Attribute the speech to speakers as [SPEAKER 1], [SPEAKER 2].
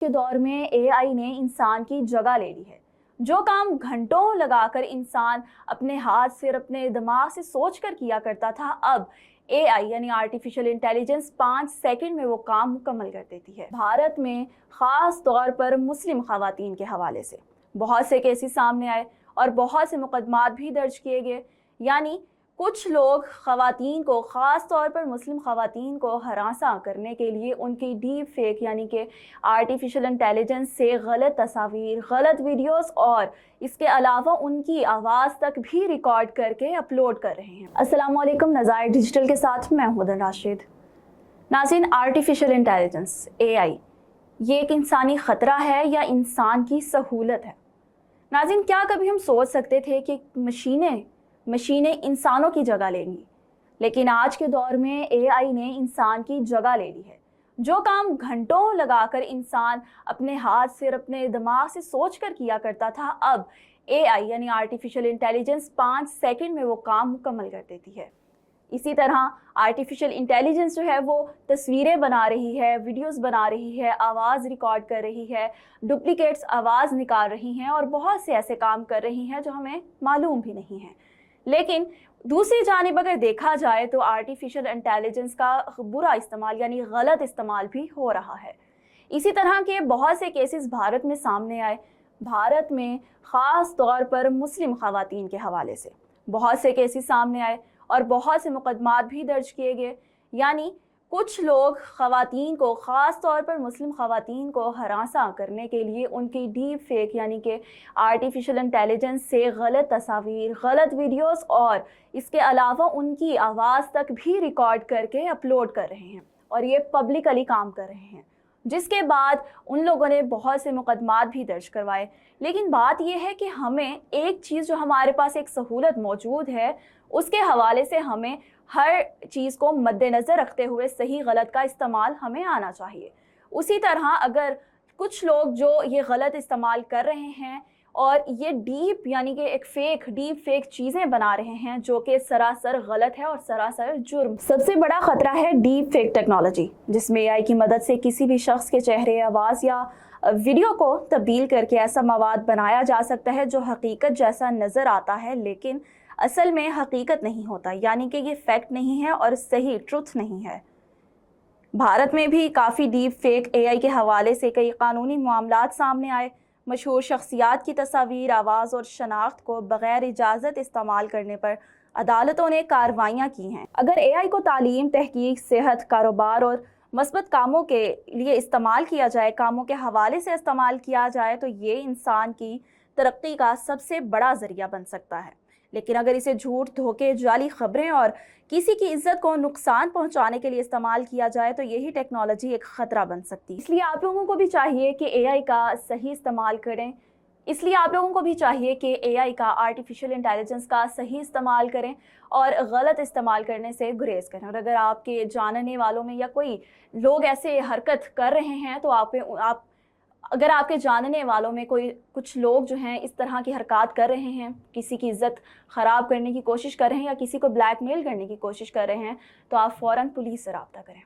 [SPEAKER 1] के दौर में एआई ने इंसान की जगह ले ली है। जो काम घंटों लगाकर इंसान अपने हाथ से और अपने दिमाग से सोचकर किया करता था, अब एआई यानी आर्टिफिशियल इंटेलिजेंस 5 सेकंड में वो काम मुकम्मल कर देती है। भारत में ख़ास तौर पर मुस्लिम ख़वातीन के हवाले से बहुत से केसेस सामने आए और बहुत से मुकदमात भी दर्ज किए गए। यानी कुछ लोग ख़वातीन को, ख़ास तौर पर मुस्लिम ख़वातीन को हरासा करने के लिए उनकी डीप फेक यानी कि आर्टिफिशियल इंटेलिजेंस से गलत तस्वीर, गलत वीडियोस और इसके अलावा उनकी आवाज़ तक भी रिकॉर्ड करके अपलोड कर रहे हैं। अस्सलाम वालेकुम, नज़ायर डिजिटल के साथ मैं हूं राशिद। नाज़रीन, आर्टिफिशियल इंटेलिजेंस एआई ये एक इंसानी ख़तरा है या इंसान की सहूलत है? नाज़रीन, क्या कभी हम सोच सकते थे कि मशीनें इंसानों की जगह लेंगी? लेकिन आज के दौर में एआई ने इंसान की जगह ले ली है। जो काम घंटों लगाकर इंसान अपने हाथ से और अपने दिमाग से सोचकर किया करता था, अब एआई यानी आर्टिफिशियल इंटेलिजेंस 5 सेकंड में वो काम मुकम्मल कर देती है। इसी तरह आर्टिफिशियल इंटेलिजेंस जो है वो तस्वीरें बना रही है, वीडियोस बना रही है, आवाज़ रिकॉर्ड कर रही है, डुप्लीकेट्स आवाज़ निकाल रही हैं और बहुत से ऐसे काम कर रही हैं जो हमें मालूम भी नहीं है। लेकिन दूसरी जानिब अगर देखा जाए तो आर्टिफिशियल इंटेलिजेंस का बुरा इस्तेमाल यानी गलत इस्तेमाल भी हो रहा है। इसी तरह के बहुत से केसेस भारत में सामने आए। भारत में ख़ास तौर पर मुस्लिम ख़वातीन के हवाले से बहुत से केसेस सामने आए और बहुत से मुकदमात भी दर्ज किए गए। यानी कुछ लोग ख़वातीन को, ख़ास तौर पर मुस्लिम ख़वातीन को हरासा करने के लिए उनकी डीप फेक यानी कि आर्टिफिशियल इंटेलिजेंस से गलत तस्वीर, गलत वीडियोस और इसके अलावा उनकी आवाज़ तक भी रिकॉर्ड करके अपलोड कर रहे हैं और ये पब्लिकली काम कर रहे हैं, जिसके बाद उन लोगों ने बहुत से मुकदमात भी दर्ज करवाए। लेकिन बात यह है कि हमें एक चीज़, जो हमारे पास एक सहूलत मौजूद है, उसके हवाले से हमें हर चीज़ को मद्देनज़र रखते हुए सही गलत का इस्तेमाल हमें आना चाहिए। उसी तरह अगर कुछ लोग जो ये गलत इस्तेमाल कर रहे हैं और ये डीप यानी कि एक डीप फेक चीज़ें बना रहे हैं जो कि सरासर गलत है और सरासर जुर्म। सबसे बड़ा ख़तरा है डीप फेक टेक्नोलॉजी, जिसमें एआई की मदद से किसी भी शख्स के चेहरे, आवाज़ या वीडियो को तब्दील करके ऐसा मवाद बनाया जा सकता है जो हकीकत जैसा नज़र आता है लेकिन असल में हकीकत नहीं होता, यानी कि ये फैक्ट नहीं है और सही ट्रुथ नहीं है। भारत में भी काफ़ी डीप फेक एआई के हवाले से कई कानूनी मामलात सामने आए। मशहूर शख्सियात की तस्वीर, आवाज़ और शनाख्त को बग़ैर इजाज़त इस्तेमाल करने पर अदालतों ने कार्रवाइयाँ की हैं। अगर एआई को तालीम, तहकीक, सेहत, कारोबार और मस्बत कामों के लिए इस्तेमाल किया जाए, कामों के हवाले से इस्तेमाल किया जाए, तो ये इंसान की तरक्की का सबसे बड़ा ज़रिया बन सकता है। लेकिन अगर इसे झूठ, धोखे, जाली खबरें और किसी की इज्जत को नुकसान पहुंचाने के लिए इस्तेमाल किया जाए तो यही टेक्नोलॉजी एक ख़तरा बन सकती है। इसलिए आप लोगों को भी चाहिए कि एआई का सही इस्तेमाल करें। एआई का, आर्टिफिशियल इंटेलिजेंस का सही इस्तेमाल करें और गलत इस्तेमाल करने से गुरेज करें। और अगर आपके जानने वालों में या कोई लोग ऐसे हरकत कर रहे हैं तो अगर आपके जानने वालों में कुछ लोग जो हैं इस तरह की हरकत कर रहे हैं, किसी की इज्जत ख़राब करने की कोशिश कर रहे हैं या किसी को ब्लैकमेल करने की कोशिश कर रहे हैं, तो आप फ़ौरन पुलिस से रब्ता करें।